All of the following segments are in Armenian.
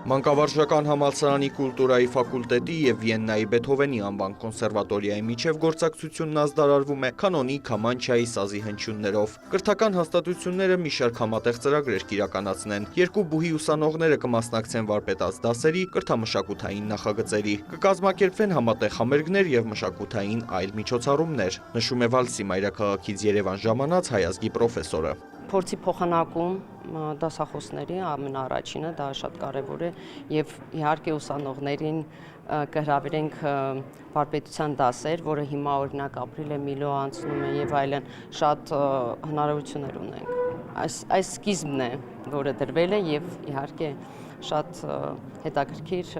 Մանկավարժական համալսարանի կուլտուրայի ֆակուլտետի և Վիեննայի Բեթհովենի անվան կոնսերվատորիայի միջև գործակցությունն ազդարարվում է կանոնի, քամանչայի, սազի հնչյուններով։ Կրթական հաստատությունները մի շարք համատեղ ծրագրեր կիրականացնեն։ Երկու բուհի ուսանողները կմասնակցեն վարպետաց դասերի, կրթամշակութային նախագծերի։ Կկազմակերպվեն համատեղ համերգներ և մշակութային այլ միջոցառումներ, նշում է Վալսի մայրաքաղաքից Երևան ժամանած հայազգի պրոֆեսորը։ Փորձի փոխանակում դասախոսների ամենաառաջինը դա շատ կարևոր է եւ իհարկե ուսանողներին կհրավիրենք վարպետության դասեր, որը հիմա օրինակ ապրիլ է Միլո անցնում է եւ այլն, շատ հնարավորություններ ունենք։ Այս սկիզբն է, որը դրվել է եւ իհարկե շատ հետաքրքիր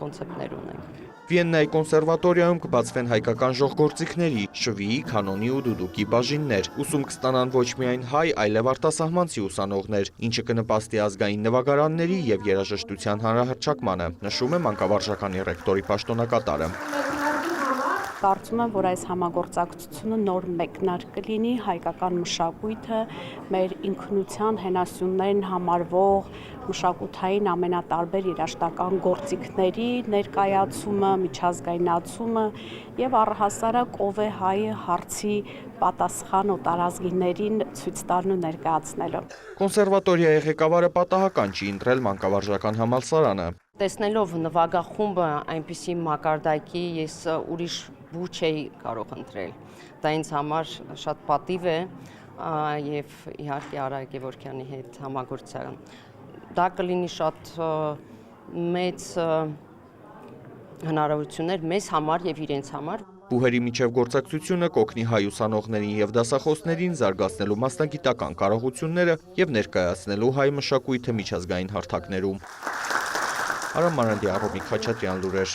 կոնցեպտներ ունենք։ Վիեննայի կոնսերվատորիայում կբացվեն հայկական ժողգործիքների, շվիի, կանոնի ու դուդուկի բաժիններ։ Ուսում կստանան ոչ միայն հայ, այլև արտասահմանցի ուսանողներ, ինչը կնպաստի ազգային նվագարանների և երաժշտության հանրահռչակմանը, նշում է մանկավարժականի ռեկտորի պաշտոնակատարը։ Կարծում եմ, որ այս համագործակցությունը նոր մեկնարկ կլինի հայկական մշակույթը, մեր ինքնության հենասյուններն համարվող մշակութային ամենատարբեր երաժշտական գործիքների ներկայացումը, միջազգայնացումը եւ առհասարակ ով է հայը հարցի պատասխան օտարազգիներին ցույց տալն ու ներկայացնելը։ Կոնսերվատորիայի ղեկավարը պատահական չի ընտրել մանկավարժական համալսարանը։ Տեսնելով նվագախումբը այնպիսի մակարդակի ես ուրիշ բու չէի կարող ընտրել։ Դա ինձ համար շատ պատիվ է եւ իհարկե Արա Գևորգյանի հետ համագործակցության։ Դա կլինի շատ մեծ հնարավորություններ մեզ համար եւ իրենց համար։ Բուհերի միջև գործակցությունը կօգնի հայ ուսանողներին եւ դասախոսներին զարգացնելու մասնագիտական կարողությունները եւ ներկայացնելու հայ մշակույթը միջազգային հարթակներում։ Արամ Մանրադյան, Ռոմիկ Խաչատրյան, լուրեր։